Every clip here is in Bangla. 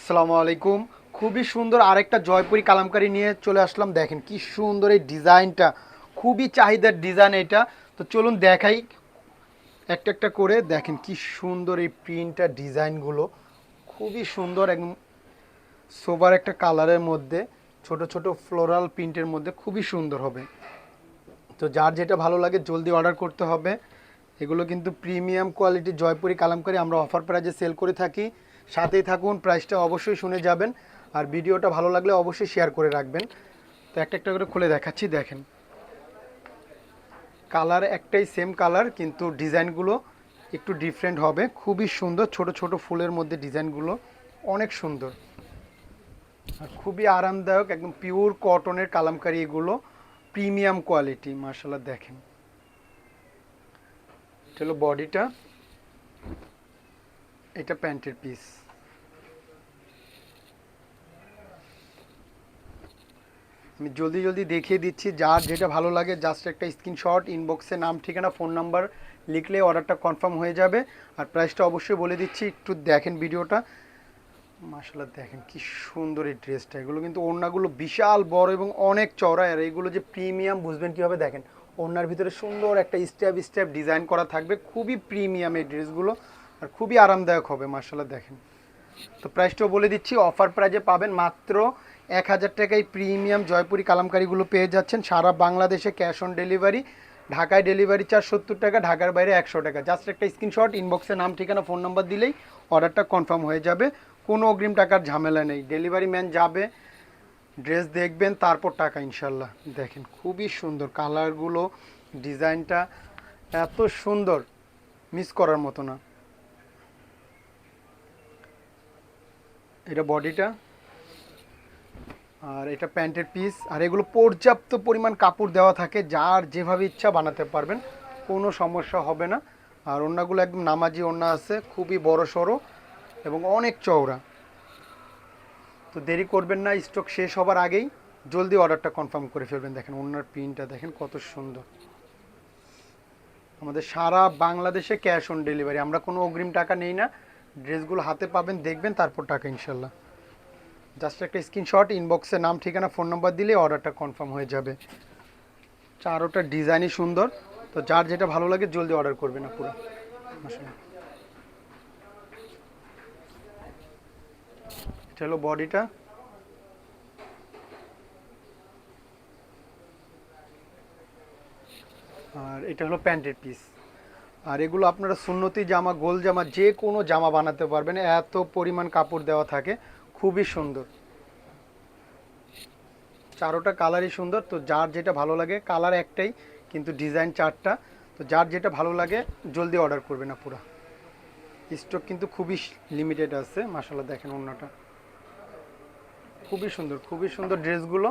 আসসালামু আলাইকুম। খুবই সুন্দর আরেকটা জয়পুরি কালামকারী নিয়ে চলে আসলাম। দেখেন কি সুন্দর এই ডিজাইনটা, খুবই চাহিদার ডিজাইন এটা। তো চলুন দেখাই একটা একটা করে। দেখেন কি সুন্দর এই প্রিন্টটা, ডিজাইনগুলো খুবই সুন্দর, একদম সোবার একটা কালারের মধ্যে ছোট ছোট ফ্লোরাল প্রিন্টের মধ্যে খুবই সুন্দর হবে। তো যার যেটা ভালো লাগে জলদি অর্ডার করতে হবে। এগুলো কিন্তু প্রিমিয়াম কোয়ালিটির জয়পুরি কালামকারী আমরা অফার প্রাইজে সেল করে থাকি। সাথেই থাকুন, প্রাইসটা অবশ্যই শুনে যাবেন। আর ভিডিওটা ভালো লাগলে অবশ্যই শেয়ার করে রাখবেন। তো একটা একটা করে খুলে দেখাচ্ছি। দেখেন কালার একটাই, সেম কালার, কিন্তু ডিজাইনগুলো একটু ডিফারেন্ট হবে। খুবই সুন্দর, ছোট ছোট ফুলের মধ্যে ডিজাইনগুলো অনেক সুন্দর আর খুবই আরামদায়ক। একদম পিওর কটনের কালামকারী, এগুলো প্রিমিয়াম কোয়ালিটি। মার্শাল্লাহ দেখেন, এটা হলো বডিটা, এটা প্যান্টের পিস। আমি জলদি জলদি দেখিয়ে দিচ্ছি, যার যেটা ভালো লাগে জাস্ট একটা স্ক্রিনশট, ইনবক্সে নাম ঠিকানা ফোন নাম্বার লিখলে অর্ডারটা কনফার্ম হয়ে যাবে। আর প্রাইসটা অবশ্যই বলে দিচ্ছি, একটু দেখেন ভিডিওটা। মাশাআল্লাহ দেখেন কি সুন্দর এই ড্রেসটা। এগুলো কিন্তু ওড়নাগুলো বিশাল বড় এবং অনেক চওড়া। আর এইগুলো যে প্রিমিয়াম বুঝবেন কীভাবে, দেখেন ওড়নার ভিতরে সুন্দর একটা স্টেপ স্টেপ ডিজাইন করা থাকবে। খুবই প্রিমিয়াম এই ড্রেসগুলো আর খুবই আরামদায়ক হবে। মাশাআল্লাহ দেখেন। তো প্রাইসটাও বলে দিচ্ছি, অফার প্রাইজে পাবেন মাত্র 1000 টাকায় প্রিমিয়াম জয়পুরি কালামকারীগুলো পেয়ে যাচ্ছেন সারা বাংলাদেশে, ক্যাশ অন ডেলিভারি। ঢাকায় ডেলিভারি চার্জ 70 টাকা, ঢাকার বাইরে 100 টাকা। জাস্ট একটা স্ক্রিনশট, ইনবক্সে নাম ঠিকানা ফোন নাম্বার দিলেই অর্ডারটা কনফার্ম হয়ে যাবে। কোনো অগ্রিম টাকার ঝামেলা নেই। ডেলিভারি ম্যান যাবে, ড্রেস দেখবেন, তারপর টাকা ইনশাল্লাহ। দেখেন খুবই সুন্দর কালারগুলো, ডিজাইনটা এত সুন্দর, মিস করার মতো না। এটা বডিটা আর এটা প্যান্টের পিস। আর এগুলো পর্যাপ্ত পরিমাণ কাপড় দেওয়া থাকে, যার যেভাবে ইচ্ছা বানাতে পারবেন, কোনো সমস্যা হবে না। আর ওড়নাগুলো একদম নামাজি ওড়না আছে, খুবই বড় সড়ো এবং অনেক চওড়া। তো দেরি করবেন না, স্টক শেষ হবার আগেই জলদি অর্ডারটা কনফার্ম করে ফেলবেন। দেখেন ওড়নার প্রিন্টটা দেখেন কত সুন্দর। আমাদের সারা বাংলাদেশে ক্যাশ অন ডেলিভারি, আমরা কোনো অগ্রিম টাকা নেই না। ড্রেসগুলো হাতে পাবেন, দেখবেন, তারপর টাকা ইনশাল্লাহ। জাস্ট একটা স্ক্রিনশট, ইনবক্সে নাম ঠিকানা ফোন নাম্বার দিলে অর্ডারটা কনফার্ম হয়ে যাবে। চারোটা ডিজাইনই সুন্দর। তো যার যেটা ভালো লাগে জলদি অর্ডার করবে না পুরো। এটা হলো বডিটা, আর এটা হলো প্যান্টের পিস। আর এগুলো আপনারা সুন্নতি জামা, গোল জামা, যে কোনো জামা বানাতে পারবেন, এত পরিমাণ কাপড় দেওয়া থাকে, খুবই সুন্দর। চারোটা কালারই সুন্দর। তো যার যেটা ভালো লাগে, কালার একটাই কিন্তু ডিজাইন চারটা। তো যার যেটা ভালো লাগে জলদি অর্ডার করবে না পুরো। স্টক কিন্তু খুবই লিমিটেড আছে। মাশাআল্লাহ দেখেন ওড়নাটা খুবই সুন্দর, খুবই সুন্দর ড্রেসগুলো।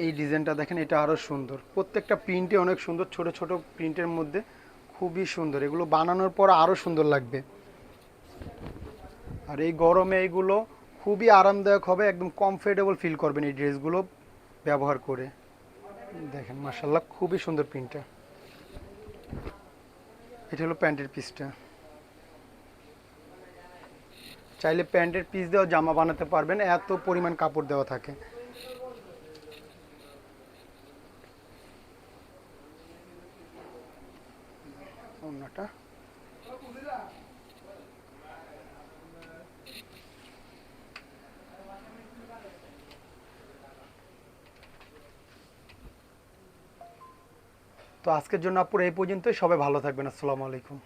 এই ডিজাইনটা দেখেন, এটা আরও সুন্দর। প্রত্যেকটা প্রিন্টে অনেক সুন্দর, ছোট ছোট প্রিন্টের মধ্যে খুবই সুন্দর। এগুলো বানানোর পর আরও সুন্দর লাগবে। আর এই গরমে এইগুলো খুবই আরামদায়ক হবে, একদম কমফোর্টেবল ফিল করবেন এই ড্রেসগুলো ব্যবহার করে। দেখেন মাশাআল্লাহ খুবই সুন্দর প্রিন্টটা। এটা হলো প্যান্টের পিসটা। চাইলে প্যান্টের পিস দিয়েও জামা বানাতে পারবেন, এত পরিমাণ কাপড় দেওয়া থাকে। ওড়নাটা, তো আজকের জন্য আপুর এই পর্যন্তই। সবাই ভালো থাকবেন। আসসালামু আলাইকুম।